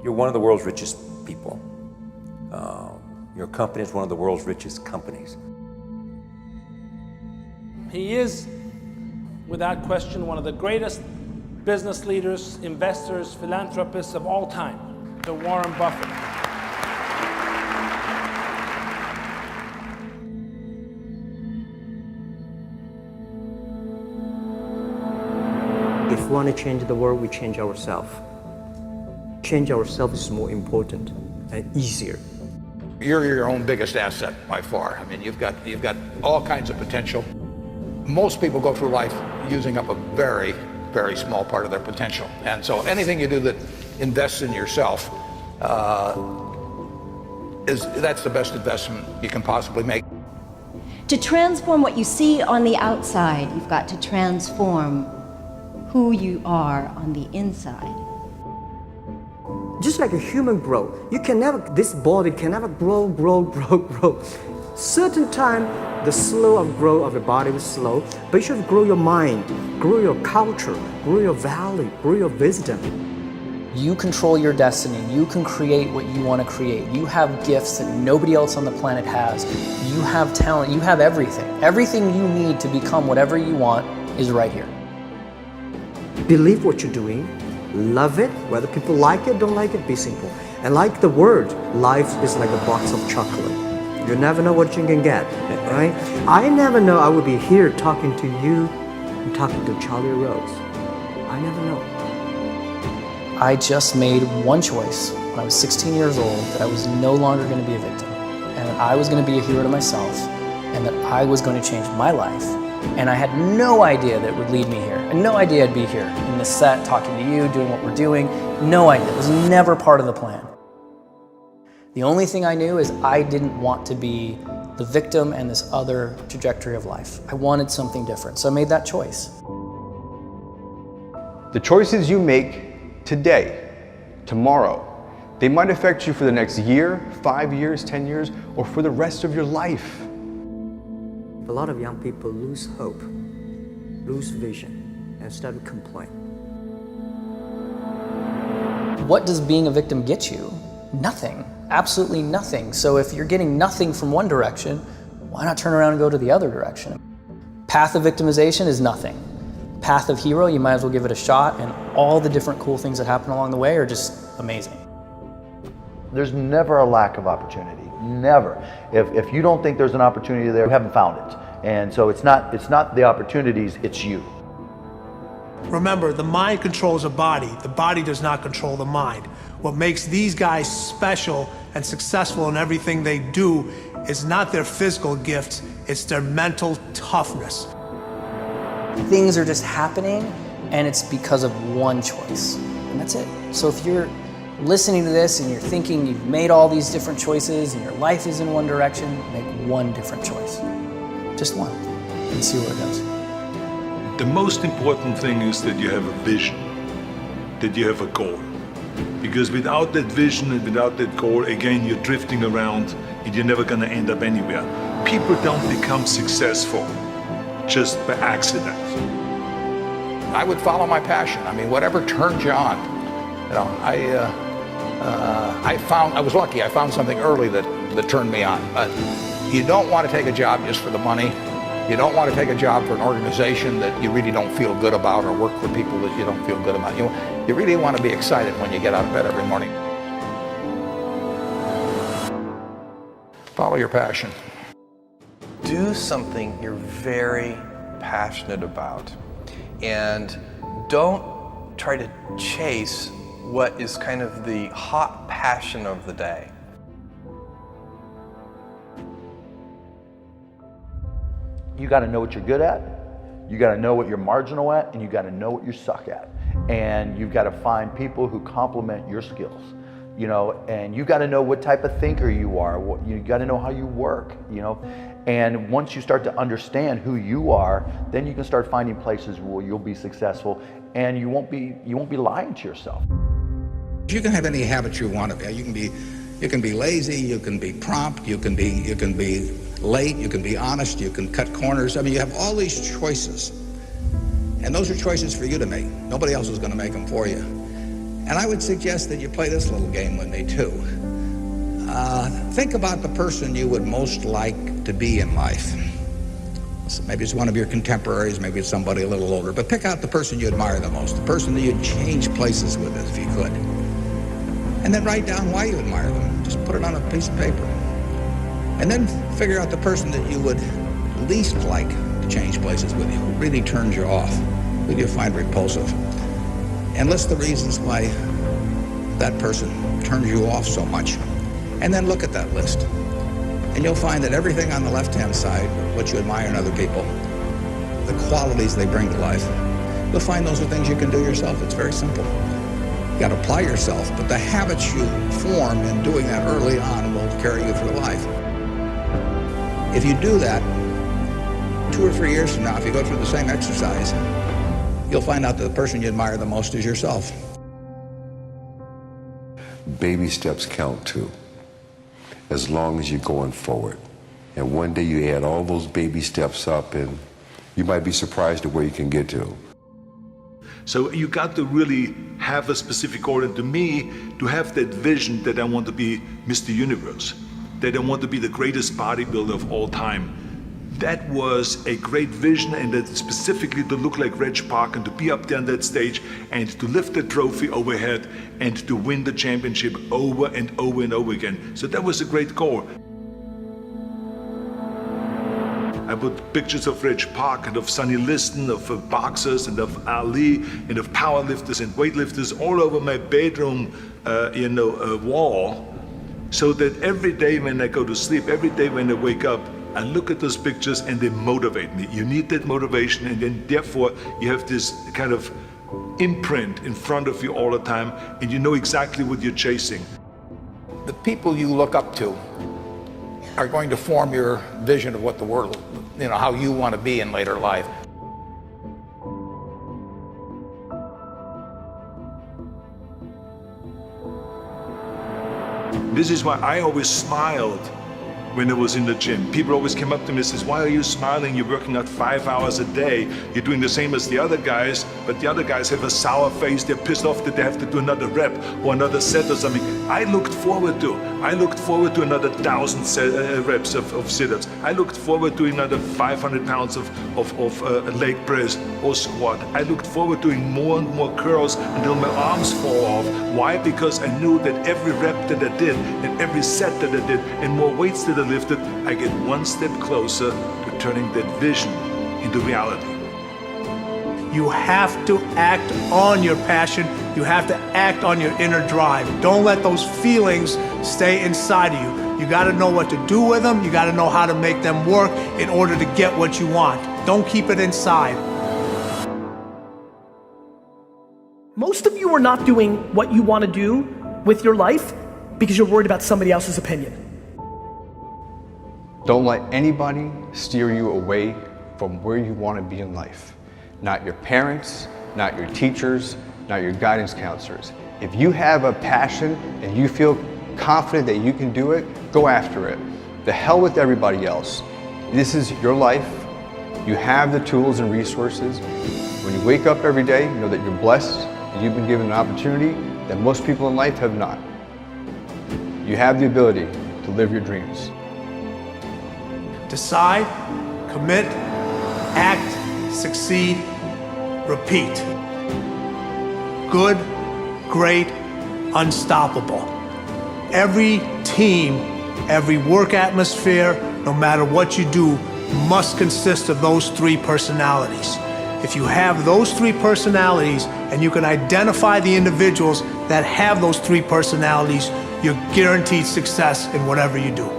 You're one of the world's richest people. Your company is one of the world's richest companies. He is, without question, one of the greatest business leaders, investors, philanthropists of all time, the Warren Buffett. If we want to change the world, we change ourselves. Change ourselves is more important and easier. You're your own biggest asset by far. I mean, you've got all kinds of potential. Most people go through life using up a very, very small part of their potential. And so anything you do that invests in yourself, that's the best investment you can possibly make. To transform what you see on the outside, you've got to transform who you are on the inside. Just like a human grow, this body can never grow. Certain time, the slow of growth of the body is slow, but you should grow your mind, grow your culture, grow your value, grow your wisdom. You control your destiny. You can create what you want to create. You have gifts that nobody else on the planet has. You have talent. You have everything. Everything you need to become whatever you want is right here. Believe what you're doing. Love it, whether people like it, don't like it, be simple. And like the word, life is like a box of chocolate. You never know what you can get, right? I never know I would be here talking to you and talking to Charlie Rose. I never know. I just made one choice when I was 16 years old that I was no longer going to be a victim, and that I was going to be a hero to myself, and that I was going to change my life. And I had no idea that it would lead me here. And no idea I'd be here in this set, talking to you, doing what we're doing. No idea. It was never part of the plan. The only thing I knew is I didn't want to be the victim and this other trajectory of life. I wanted something different, so I made that choice. The choices you make today, tomorrow, they might affect you for the next year, 5 years, 10 years, or for the rest of your life. A lot of young people lose hope, lose vision, and start to complain. What does being a victim get you? Nothing, absolutely nothing. So if you're getting nothing from one direction, why not turn around and go to the other direction? Path of victimization is nothing. Path of hero, you might as well give it a shot, and all the different cool things that happen along the way are just amazing. There's never a lack of opportunity, never. If you don't think there's an opportunity there, you haven't found it. And so it's not the opportunities, it's you. Remember, the mind controls the body does not control the mind. What makes these guys special and successful in everything they do is not their physical gifts, it's their mental toughness. Things are just happening, and it's because of one choice, and that's it. So if you're listening to this and you're thinking you've made all these different choices and your life is in one direction, make one different choice. Just one, and see where it goes. The most important thing is that you have a vision, that you have a goal. Because without that vision and without that goal, again, you're drifting around and you're never gonna end up anywhere. People don't become successful just by accident. I would follow my passion. I mean, whatever turns you on. You know, I was lucky. I found something early that turned me on. But you don't want to take a job just for the money. You don't want to take a job for an organization that you really don't feel good about, or work for people that you don't feel good about. You really want to be excited when you get out of bed every morning. Follow your passion. Do something you're very passionate about, and don't try to chase what is kind of the hot passion of the day. You got to know what you're good at, you got to know what you're marginal at, and you got to know what you suck at. And you've got to find people who complement your skills, you know, and you got to know what type of thinker you are, you got to know how you work, you know. And once you start to understand who you are, then you can start finding places where you'll be successful, and you won't be lying to yourself. You can have any habit you want to be. You can be lazy, you can be prompt, you can be late, you can be honest, you can cut corners. I mean, you have all these choices. And those are choices for you to make. Nobody else is going to make them for you. And I would suggest that you play this little game with me too. Think about the person you would most like to be in life. So maybe it's one of your contemporaries, maybe it's somebody a little older, but pick out the person you admire the most, the person that you'd change places with if you could. And then write down why you admire them. Just put it on a piece of paper. And then figure out the person that you would least like to change places with you, who really turns you off, who you find repulsive. And list the reasons why that person turns you off so much. And then look at that list. And you'll find that everything on the left-hand side, what you admire in other people, the qualities they bring to life, you'll find those are things you can do yourself. It's very simple. You got to apply yourself, but the habits you form in doing that early on will carry you through life. If you do that, 2 or 3 years from now, if you go through the same exercise, you'll find out that the person you admire the most is yourself. Baby steps count too, as long as you're going forward. And one day you add all those baby steps up and you might be surprised at where you can get to. So you got to really have a specific goal, and to me, to have that vision that I want to be Mr. Universe, that I want to be the greatest bodybuilder of all time. That was a great vision, and that specifically to look like Reg Park and to be up there on that stage and to lift the trophy overhead and to win the championship over and over and over again. So that was a great goal. I put pictures of Reg Park and of Sonny Liston, of boxers and of Ali and of powerlifters and weightlifters all over my bedroom wall, so that every day when I go to sleep, every day when I wake up, I look at those pictures and they motivate me. You need that motivation, and then therefore you have this kind of imprint in front of you all the time, and you know exactly what you're chasing. The people you look up to are going to form your vision of what the world, how you want to be in later life. This is why I always smiled when I was in the gym. People always came up to me and says, why are you smiling? You're working out 5 hours a day. You're doing the same as the other guys, but the other guys have a sour face. They're pissed off that they have to do another rep or another set or something. I looked forward to another 1,000 reps of sit-ups. I looked forward to another 500 pounds of leg press or squat. I looked forward to doing more and more curls until my arms fall off. Why? Because I knew that every rep that I did and every set that I did and more weights that I lifted, I get one step closer to turning that vision into reality. You have to act on your passion. You have to act on your inner drive. Don't let those feelings stay inside of you. You got to know what to do with them. You got to know how to make them work in order to get what you want. Don't keep it inside. Most of you are not doing what you want to do with your life because you're worried about somebody else's opinion. Don't let anybody steer you away from where you want to be in life. Not your parents, not your teachers, not your guidance counselors. If you have a passion and you feel confident that you can do it, go after it. The hell with everybody else. This is your life. You have the tools and resources. When you wake up every day, know that you're blessed and you've been given an opportunity that most people in life have not. You have the ability to live your dreams. Decide, commit, act, succeed, repeat. Good, great, unstoppable. Every team, every work atmosphere, no matter what you do, must consist of those 3 personalities. If you have those 3 personalities and you can identify the individuals that have those 3 personalities, you're guaranteed success in whatever you do.